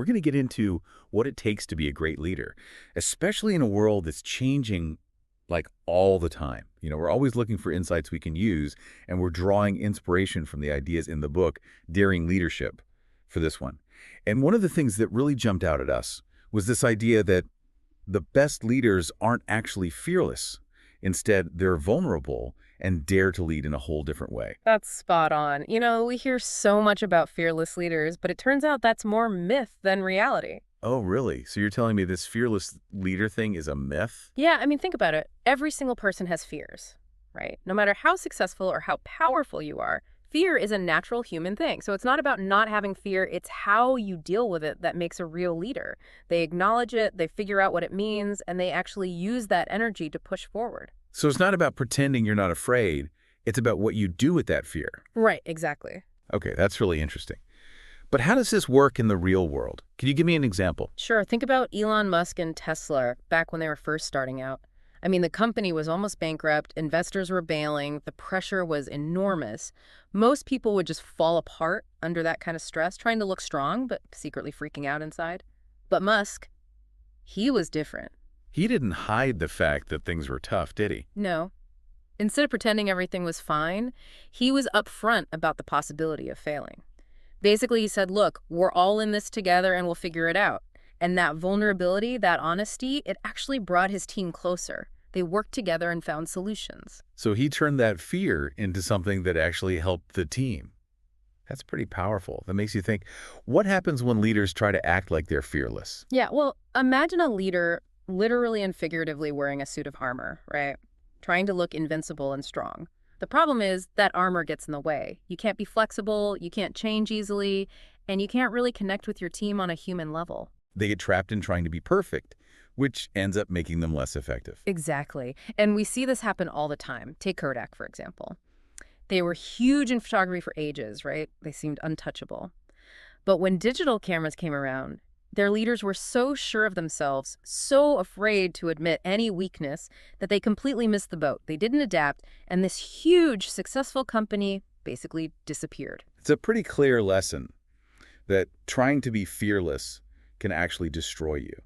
we're going to get into what it takes to be a great leader, especially in a world that's changing like all the time. We're always looking for insights we can use, and we're drawing inspiration from the ideas in the book, Daring Leadership, for this one. And one of the things that really jumped out at us was this idea that the best leaders aren't actually fearless. Instead, they're vulnerable and dare to lead in a whole different way. That's spot on. We hear so much about fearless leaders, but it turns out that's more myth than reality. Oh, really? So you're telling me this fearless leader thing is a myth? Yeah, I mean, think about it. Every single person has fears, right? No matter how successful or how powerful you are, fear is a natural human thing. So it's not about not having fear, it's how you deal with it that makes a real leader. They acknowledge it, they figure out what it means, and they actually use that energy to push forward. So it's not about pretending you're not afraid. It's about what you do with that fear. Right, exactly. Okay, that's really interesting. But how does this work in the real world? Can you give me an example? Sure, think about Elon Musk and Tesla back when they were first starting out. I mean, the company was almost bankrupt, investors were bailing, the pressure was enormous. Most people would just fall apart under that kind of stress, trying to look strong, but secretly freaking out inside. But Musk, he was different. He didn't hide the fact that things were tough, did he? No. Instead of pretending everything was fine, he was upfront about the possibility of failing. Basically, he said, look, we're all in this together and we'll figure it out. And that vulnerability, that honesty, it actually brought his team closer. They worked together and found solutions. So he turned that fear into something that actually helped the team. That's pretty powerful. That makes you think, what happens when leaders try to act like they're fearless? Yeah, well, imagine a leader literally and figuratively wearing a suit of armor, right? Trying to look invincible and strong. The problem is that armor gets in the way. You can't be flexible, you can't change easily, and you can't really connect with your team on a human level. They get trapped in trying to be perfect, which ends up making them less effective. Exactly. And we see this happen all the time. Take Kodak, for example. They were huge in photography for ages, right? They seemed untouchable. But when digital cameras came around, their leaders were so sure of themselves, so afraid to admit any weakness, that they completely missed the boat. They didn't adapt, and this huge, successful company basically disappeared. It's a pretty clear lesson that trying to be fearless can actually destroy you.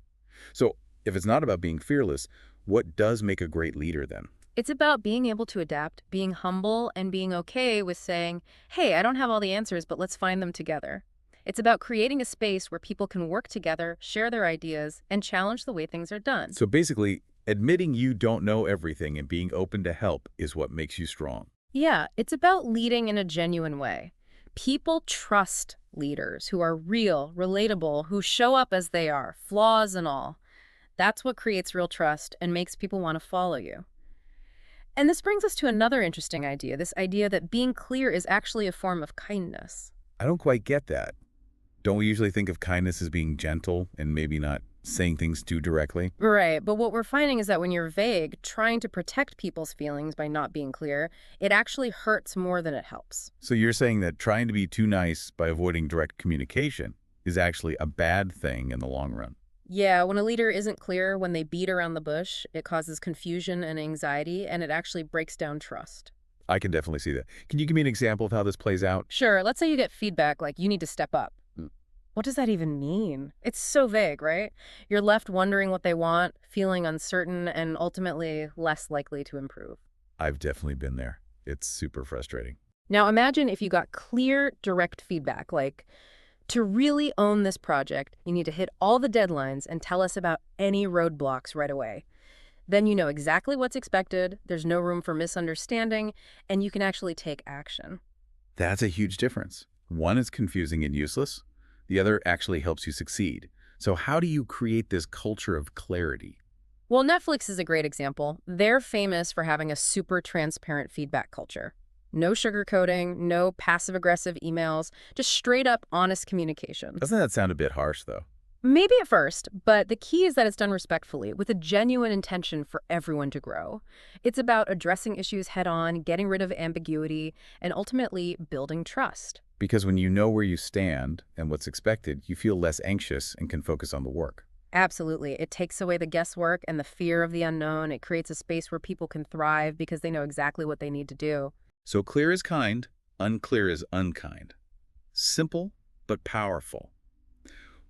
So if it's not about being fearless, what does make a great leader then? It's about being able to adapt, being humble, and being okay with saying, hey, I don't have all the answers, but let's find them together. It's about creating a space where people can work together, share their ideas, and challenge the way things are done. So basically, admitting you don't know everything and being open to help is what makes you strong. Yeah, it's about leading in a genuine way. People trust leaders who are real, relatable, who show up as they are, flaws and all. That's what creates real trust and makes people want to follow you. And this brings us to another interesting idea, this idea that being clear is actually a form of kindness. I don't quite get that. Don't we usually think of kindness as being gentle and maybe not saying things too directly? Right, but what we're finding is that when you're vague, trying to protect people's feelings by not being clear, it actually hurts more than it helps. So you're saying that trying to be too nice by avoiding direct communication is actually a bad thing in the long run. Yeah, when a leader isn't clear, when they beat around the bush, it causes confusion and anxiety, and it actually breaks down trust. I can definitely see that. Can you give me an example of how this plays out? Sure, let's say you get feedback like you need to step up. What does that even mean? It's so vague, right? You're left wondering what they want, feeling uncertain, and ultimately less likely to improve. I've definitely been there. It's super frustrating. Now imagine if you got clear, direct feedback, like, to really own this project, you need to hit all the deadlines and tell us about any roadblocks right away. Then you know exactly what's expected, there's no room for misunderstanding, and you can actually take action. That's a huge difference. One is confusing and useless. The other actually helps you succeed. So how do you create this culture of clarity? Well, Netflix is a great example. They're famous for having a super transparent feedback culture. No sugarcoating, no passive-aggressive emails, just straight-up honest communication. Doesn't that sound a bit harsh, though? Maybe at first, but the key is that it's done respectfully, with a genuine intention for everyone to grow. It's about addressing issues head-on, getting rid of ambiguity, and ultimately building trust. Because when you know where you stand and what's expected, you feel less anxious and can focus on the work. Absolutely. It takes away the guesswork and the fear of the unknown. It creates a space where people can thrive because they know exactly what they need to do. So clear is kind, unclear is unkind. Simple, but powerful.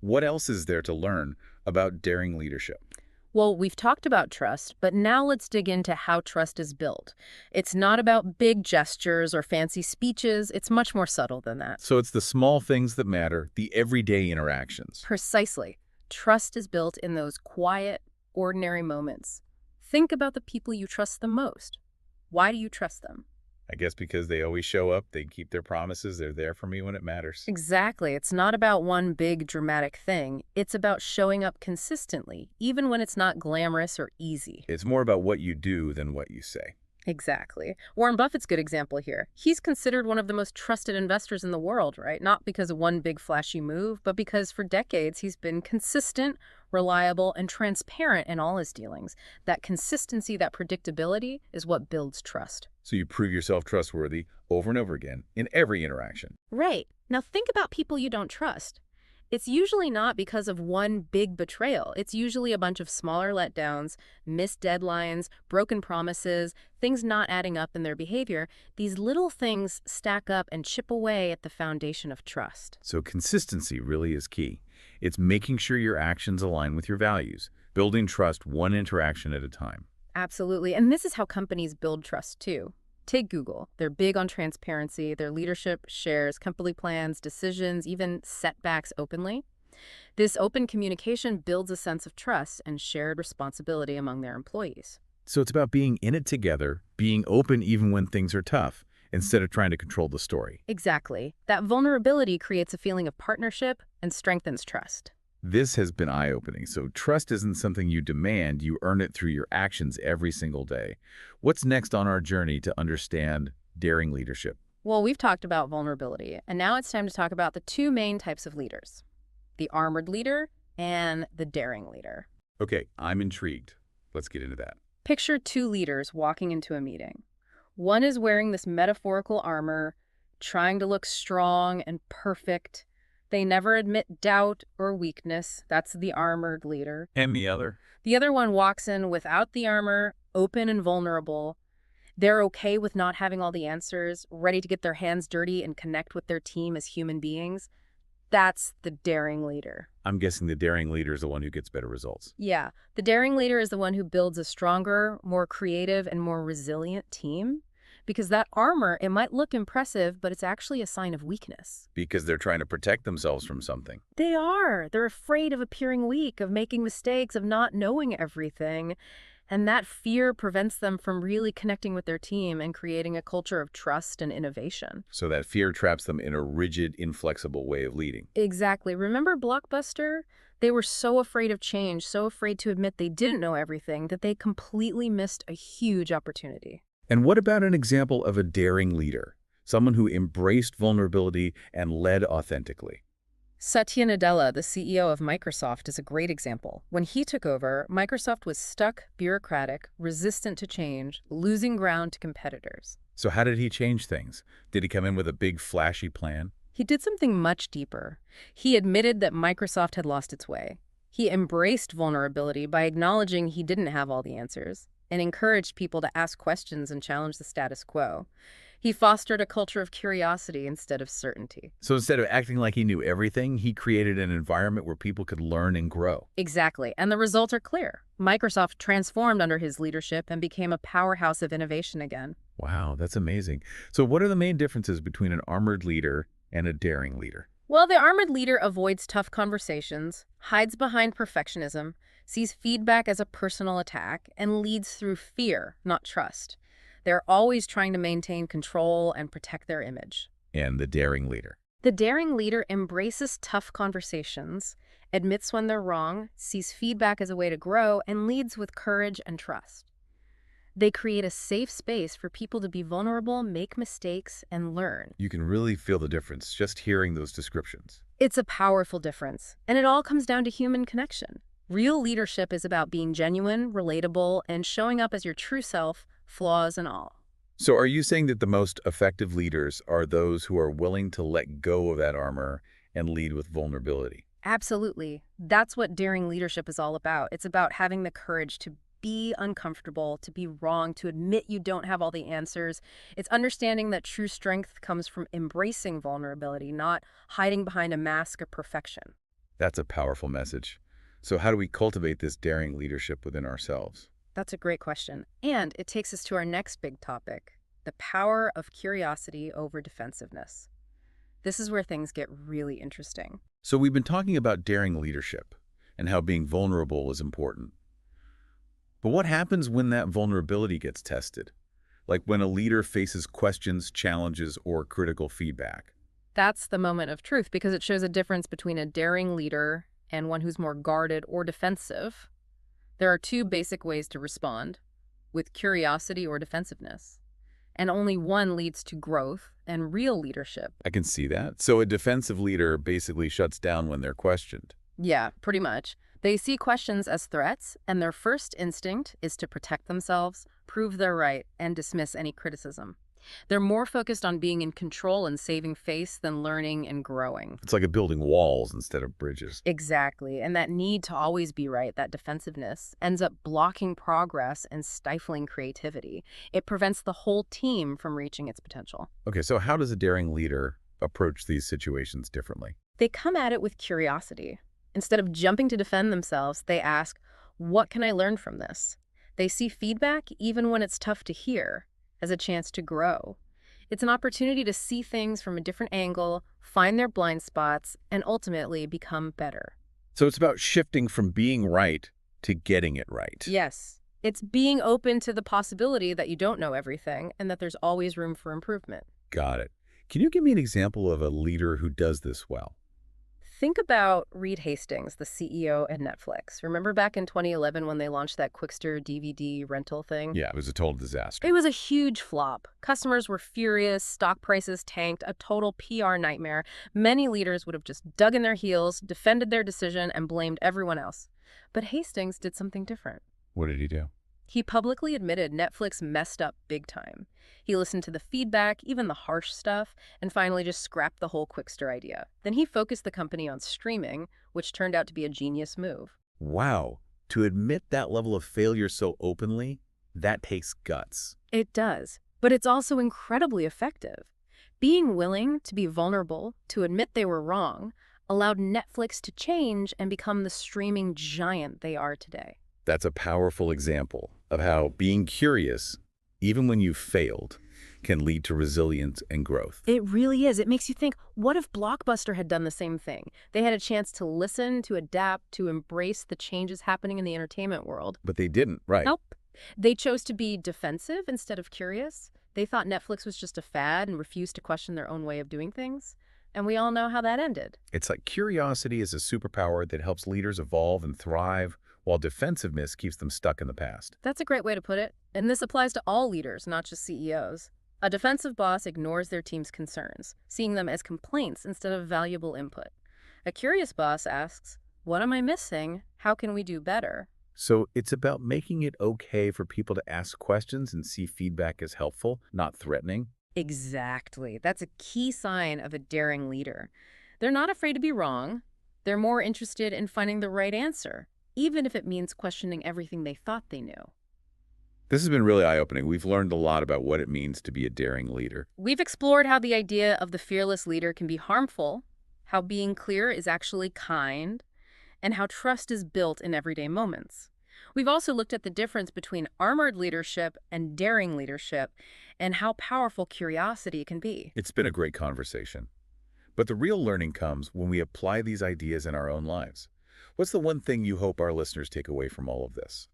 What else is there to learn about daring leadership? Well, we've talked about trust, but now let's dig into how trust is built. It's not about big gestures or fancy speeches. It's much more subtle than that. So it's the small things that matter, the everyday interactions. Precisely. Trust is built in those quiet, ordinary moments. Think about the people you trust the most. Why do you trust them? I guess because they always show up, they keep their promises, they're there for me when it matters. Exactly. It's not about one big dramatic thing. It's about showing up consistently, even when it's not glamorous or easy. It's more about what you do than what you say. Exactly. Warren Buffett's a good example here. He's considered one of the most trusted investors in the world, right? Not because of one big flashy move, but because for decades he's been consistent, reliable, and transparent in all his dealings. That consistency, that predictability is what builds trust. So you prove yourself trustworthy over and over again in every interaction. Right. Now think about people you don't trust. It's usually not because of one big betrayal. It's usually a bunch of smaller letdowns, missed deadlines, broken promises, things not adding up in their behavior. These little things stack up and chip away at the foundation of trust. So consistency really is key. It's making sure your actions align with your values, building trust one interaction at a time. Absolutely. And this is how companies build trust, too. Take Google. They're big on transparency. Their leadership shares company plans, decisions, even setbacks openly. This open communication builds a sense of trust and shared responsibility among their employees. So it's about being in it together, being open even when things are tough, instead of trying to control the story. Exactly. That vulnerability creates a feeling of partnership and strengthens trust. This has been eye-opening. So trust isn't something you demand, you earn it through your actions every single day. What's next on our journey to understand daring leadership? Well, we've talked about vulnerability, and now it's time to talk about the two main types of leaders, the armored leader and the daring leader. Okay, I'm intrigued. Let's get into that. Picture two leaders walking into a meeting. One is wearing this metaphorical armor, trying to look strong and perfect. They never admit doubt or weakness. That's the armored leader. And the other? The other one walks in without the armor, open and vulnerable. They're okay with not having all the answers, ready to get their hands dirty and connect with their team as human beings. That's the daring leader. I'm guessing the daring leader is the one who gets better results. Yeah, the daring leader is the one who builds a stronger, more creative, and more resilient team. Because that armor, it might look impressive, but it's actually a sign of weakness. Because they're trying to protect themselves from something. They are. They're afraid of appearing weak, of making mistakes, of not knowing everything. And that fear prevents them from really connecting with their team and creating a culture of trust and innovation. So that fear traps them in a rigid, inflexible way of leading. Exactly. Remember Blockbuster? They were so afraid of change, so afraid to admit they didn't know everything, that they completely missed a huge opportunity. And what about an example of a daring leader? Someone who embraced vulnerability and led authentically. Satya Nadella, the CEO of Microsoft, is a great example. When he took over, Microsoft was stuck, bureaucratic, resistant to change, losing ground to competitors. So how did he change things? Did he come in with a big, flashy plan? He did something much deeper. He admitted that Microsoft had lost its way. He embraced vulnerability by acknowledging he didn't have all the answers, and encouraged people to ask questions and challenge the status quo. He fostered a culture of curiosity instead of certainty. So instead of acting like he knew everything, he created an environment where people could learn and grow. Exactly, and the results are clear. Microsoft transformed under his leadership and became a powerhouse of innovation again. Wow, that's amazing. So what are the main differences between an armored leader and a daring leader? Well, the armored leader avoids tough conversations, hides behind perfectionism, sees feedback as a personal attack, and leads through fear, not trust. They're always trying to maintain control and protect their image. And the daring leader. The daring leader embraces tough conversations, admits when they're wrong, sees feedback as a way to grow, and leads with courage and trust. They create a safe space for people to be vulnerable, make mistakes, and learn. You can really feel the difference just hearing those descriptions. It's a powerful difference, and it all comes down to human connection. Real leadership is about being genuine, relatable, and showing up as your true self, flaws and all. So are you saying that the most effective leaders are those who are willing to let go of that armor and lead with vulnerability? Absolutely. That's what daring leadership is all about. It's about having the courage to be uncomfortable, to be wrong, to admit you don't have all the answers. It's understanding that true strength comes from embracing vulnerability, not hiding behind a mask of perfection. That's a powerful message. So how do we cultivate this daring leadership within ourselves? That's a great question. And it takes us to our next big topic, the power of curiosity over defensiveness. This is where things get really interesting. So we've been talking about daring leadership and how being vulnerable is important. But what happens when that vulnerability gets tested? Like when a leader faces questions, challenges, or critical feedback? That's the moment of truth because it shows a difference between a daring leader and one who's more guarded or defensive. There are two basic ways to respond, with curiosity or defensiveness. And only one leads to growth and real leadership. I can see that. So a defensive leader basically shuts down when they're questioned. Yeah, pretty much. They see questions as threats, and their first instinct is to protect themselves, prove they're right, and dismiss any criticism. They're more focused on being in control and saving face than learning and growing. It's like a building walls instead of bridges. Exactly, and that need to always be right, that defensiveness, ends up blocking progress and stifling creativity. It prevents the whole team from reaching its potential. Okay, so how does a daring leader approach these situations differently? They come at it with curiosity. Instead of jumping to defend themselves, they ask, what can I learn from this? They see feedback, even when it's tough to hear, as a chance to grow. It's an opportunity to see things from a different angle, find their blind spots, and ultimately become better. So it's about shifting from being right to getting it right. Yes, it's being open to the possibility that you don't know everything and that there's always room for improvement. Got it. Can you give me an example of a leader who does this well? Think about Reed Hastings, the CEO at Netflix. Remember back in 2011 when they launched that Quickster DVD rental thing? Yeah, it was a total disaster. It was a huge flop. Customers were furious, stock prices tanked, a total PR nightmare. Many leaders would have just dug in their heels, defended their decision, and blamed everyone else. But Hastings did something different. What did he do? He publicly admitted Netflix messed up big time. He listened to the feedback, even the harsh stuff, and finally just scrapped the whole Quickster idea. Then he focused the company on streaming, which turned out to be a genius move. Wow. To admit that level of failure so openly, that takes guts. It does, but it's also incredibly effective. Being willing to be vulnerable, to admit they were wrong, allowed Netflix to change and become the streaming giant they are today. That's a powerful example of how being curious, even when you've failed, can lead to resilience and growth. It really is. It makes you think, what if Blockbuster had done the same thing? They had a chance to listen, to adapt, to embrace the changes happening in the entertainment world. But they didn't, right? Nope. They chose to be defensive instead of curious. They thought Netflix was just a fad and refused to question their own way of doing things. And we all know how that ended. It's like curiosity is a superpower that helps leaders evolve and thrive, while defensiveness keeps them stuck in the past. That's a great way to put it. And this applies to all leaders, not just CEOs. A defensive boss ignores their team's concerns, seeing them as complaints instead of valuable input. A curious boss asks, what am I missing? How can we do better? So it's about making it okay for people to ask questions and see feedback as helpful, not threatening. Exactly. That's a key sign of a daring leader. They're not afraid to be wrong. They're more interested in finding the right answer, even if it means questioning everything they thought they knew. This has been really eye-opening. We've learned a lot about what it means to be a daring leader. We've explored how the idea of the fearless leader can be harmful, how being clear is actually kind, and how trust is built in everyday moments. We've also looked at the difference between armored leadership and daring leadership and how powerful curiosity can be. It's been a great conversation. But the real learning comes when we apply these ideas in our own lives. What's the one thing you hope our listeners take away from all of this?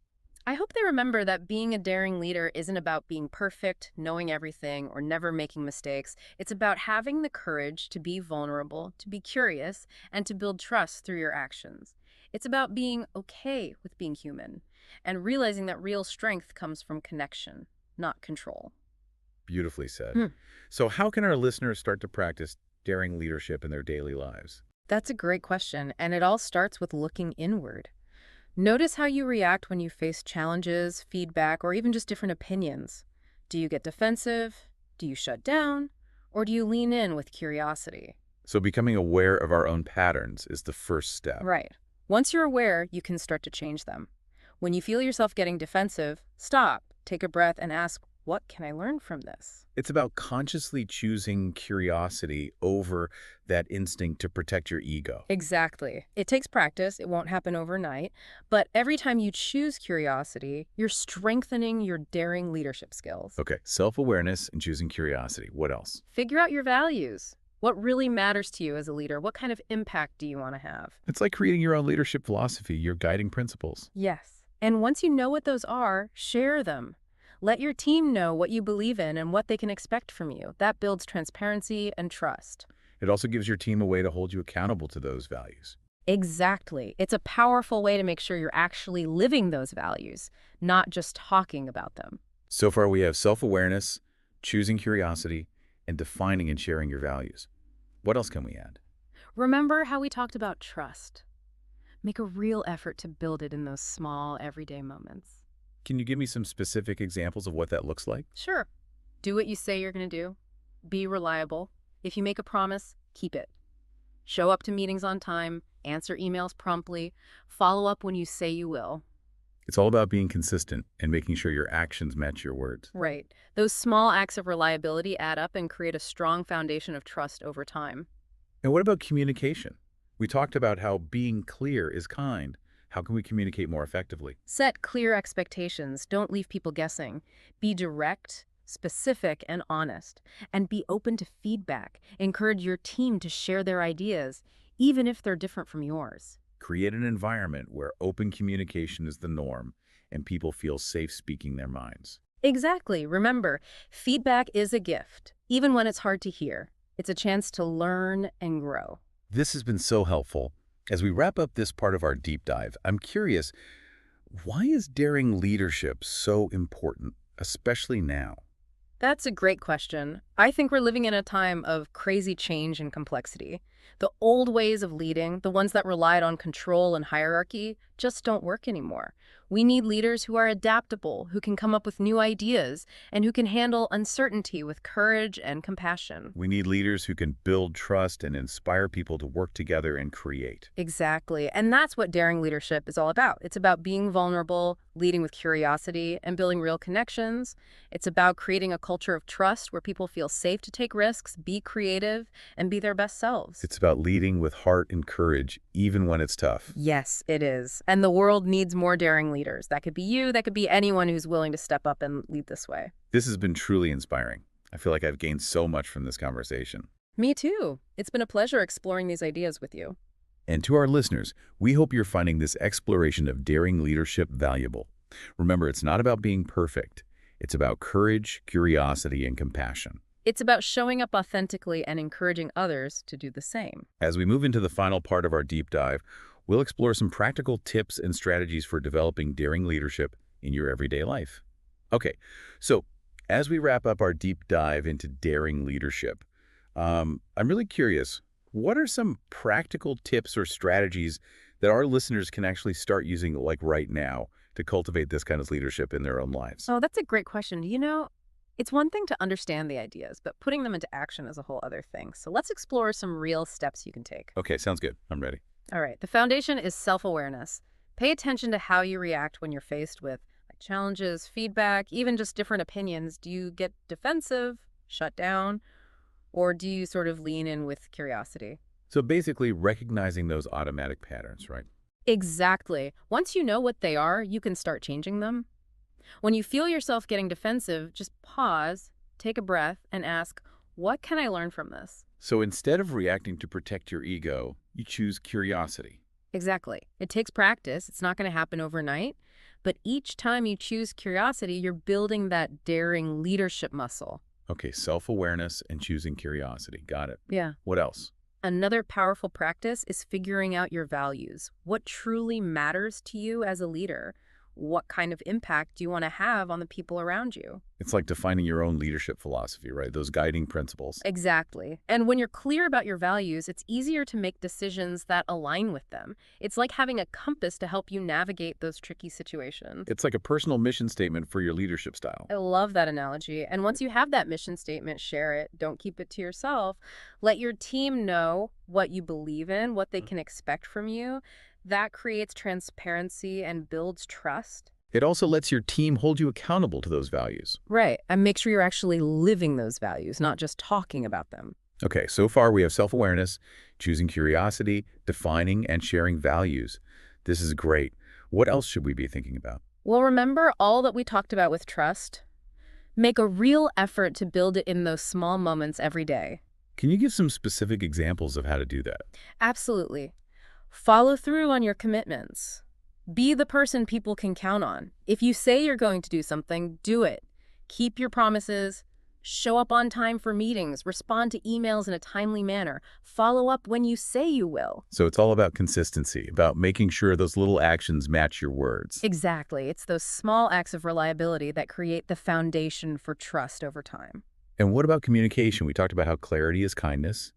I hope they remember that being a daring leader isn't about being perfect, knowing everything, or never making mistakes. It's about having the courage to be vulnerable, to be curious, and to build trust through your actions. It's about being okay with being human and realizing that real strength comes from connection, not control. Beautifully said. So how can our listeners start to practice daring leadership in their daily lives? That's a great question, and it all starts with looking inward. Notice how you react when you face challenges, feedback, or even just different opinions. Do you get defensive? Do you shut down? Or do you lean in with curiosity? So becoming aware of our own patterns is the first step. Right. Once you're aware, you can start to change them. When you feel yourself getting defensive, stop, take a breath, and ask, what can I learn from this? It's about consciously choosing curiosity over that instinct to protect your ego. Exactly. It takes practice. It won't happen overnight. But every time you choose curiosity, you're strengthening your daring leadership skills. Okay, self-awareness and choosing curiosity. What else? Figure out your values. What really matters to you as a leader? What kind of impact do you want to have? It's like creating your own leadership philosophy, your guiding principles. Yes. And once you know what those are, share them. Let your team know what you believe in and what they can expect from you. That builds transparency and trust. It also gives your team a way to hold you accountable to those values. Exactly. It's a powerful way to make sure you're actually living those values, not just talking about them. So far, we have self-awareness, choosing curiosity, and defining and sharing your values. What else can we add? Remember how we talked about trust? Make a real effort to build it in those small, everyday moments. Can you give me some specific examples of what that looks like? Sure. Do what you say you're going to do. Be reliable. If you make a promise, keep it. Show up to meetings on time. Answer emails promptly. Follow up when you say you will. It's all about being consistent and making sure your actions match your words. Right. Those small acts of reliability add up and create a strong foundation of trust over time. And what about communication? We talked about how being clear is kind. How can we communicate more effectively? Set clear expectations. Don't leave people guessing. Be direct, specific, and honest. And be open to feedback. Encourage your team to share their ideas, even if they're different from yours. Create an environment where open communication is the norm and people feel safe speaking their minds. Exactly. Remember, feedback is a gift, even when it's hard to hear. It's a chance to learn and grow. This has been so helpful. As we wrap up this part of our deep dive, I'm curious, why is daring leadership so important, especially now? That's a great question. I think we're living in a time of crazy change and complexity. The old ways of leading, the ones that relied on control and hierarchy, just don't work anymore. We need leaders who are adaptable, who can come up with new ideas, and who can handle uncertainty with courage and compassion. We need leaders who can build trust and inspire people to work together and create. Exactly. And that's what daring leadership is all about. It's about being vulnerable, leading with curiosity, and building real connections. It's about creating a culture of trust where people feel safe to take risks, be creative, and be their best selves. It's about leading with heart and courage, even when it's tough. Yes, it is. And the world needs more daring leaders. That could be you, that could be anyone who's willing to step up and lead this way. This has been truly inspiring. I feel like I've gained so much from this conversation. Me too. It's been a pleasure exploring these ideas with you. And to our listeners, we hope you're finding this exploration of daring leadership valuable. Remember, it's not about being perfect. It's about courage, curiosity, and compassion. It's about showing up authentically and encouraging others to do the same. As we move into the final part of our deep dive, we'll explore some practical tips and strategies for developing daring leadership in your everyday life. Okay, so as we wrap up our deep dive into daring leadership, I'm really curious, what are some practical tips or strategies that our listeners can actually start using like right now to cultivate this kind of leadership in their own lives? Oh, that's a great question. It's one thing to understand the ideas, but putting them into action is a whole other thing. So let's explore some real steps you can take. Okay, sounds good. I'm ready. All right. The foundation is self-awareness. Pay attention to how you react when you're faced with challenges, feedback, even just different opinions. Do you get defensive, shut down, or do you sort of lean in with curiosity? So basically recognizing those automatic patterns, right? Exactly. Once you know what they are, you can start changing them. When you feel yourself getting defensive, just pause, take a breath, and ask, what can I learn from this? So instead of reacting to protect your ego, you choose curiosity. Exactly. It takes practice. It's not going to happen overnight. But each time you choose curiosity, you're building that daring leadership muscle. Okay, self-awareness and choosing curiosity. Got it. Yeah. What else? Another powerful practice is figuring out your values. What truly matters to you as a leader? What kind of impact do you want to have on the people around you? It's like defining your own leadership philosophy, right? Those guiding principles. Exactly. And when you're clear about your values, it's easier to make decisions that align with them. It's like having a compass to help you navigate those tricky situations. It's like a personal mission statement for your leadership style. I love that analogy. And once you have that mission statement, share it. Don't keep it to yourself. Let your team know what you believe in, what they can expect from you. That creates transparency and builds trust. It also lets your team hold you accountable to those values. Right. And make sure you're actually living those values, not just talking about them. Okay, so far we have self-awareness, choosing curiosity, defining and sharing values. This is great. What else should we be thinking about? Well, remember all that we talked about with trust? Make a real effort to build it in those small moments every day. Can you give some specific examples of how to do that? Absolutely. Follow through on your commitments. Be the person people can count on. If you say you're going to do something, do it. Keep your promises. Show up on time for meetings. Respond to emails in a timely manner. Follow up when you say you will. So it's all about consistency, about making sure those little actions match your words. Exactly. It's those small acts of reliability that create the foundation for trust over time. And what about communication? We talked about how clarity is kindness.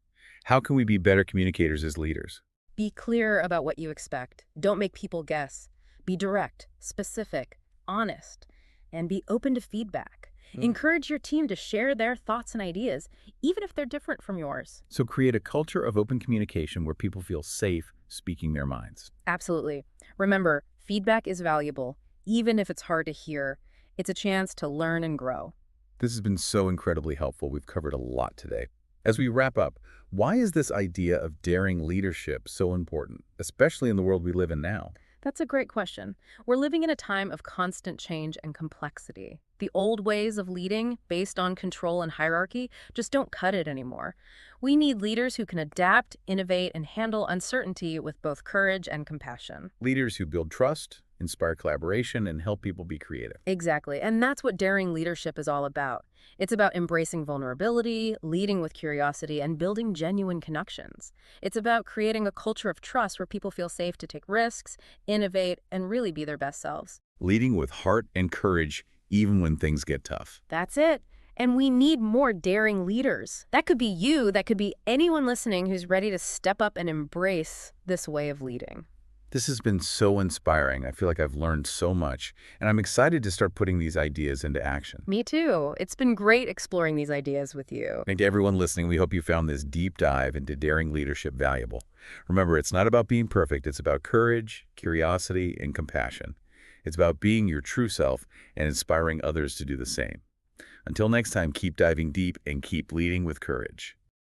How can we be better communicators as leaders? Be clear about what you expect. Don't make people guess. Be direct, specific, honest, and be open to feedback. Encourage your team to share their thoughts and ideas, even if they're different from yours. So create a culture of open communication where people feel safe speaking their minds. Absolutely. Remember, feedback is valuable, even if it's hard to hear. It's a chance to learn and grow. This has been so incredibly helpful. We've covered a lot today. As we wrap up, why is this idea of daring leadership so important, especially in the world we live in now? That's a great question. We're living in a time of constant change and complexity. The old ways of leading, based on control and hierarchy, just don't cut it anymore. We need leaders who can adapt, innovate, and handle uncertainty with both courage and compassion. Leaders who build trust, inspire collaboration, and help people be creative. Exactly. And that's what daring leadership is all about. It's about embracing vulnerability, leading with curiosity, and building genuine connections. It's about creating a culture of trust where people feel safe to take risks, innovate, and really be their best selves. Leading with heart and courage, even when things get tough. That's it. And we need more daring leaders. That could be you, that could be anyone listening who's ready to step up and embrace this way of leading. This has been so inspiring. I feel like I've learned so much, and I'm excited to start putting these ideas into action. Me too. It's been great exploring these ideas with you. And to everyone listening, we hope you found this deep dive into daring leadership valuable. Remember, it's not about being perfect. It's about courage, curiosity, and compassion. It's about being your true self and inspiring others to do the same. Until next time, keep diving deep and keep leading with courage.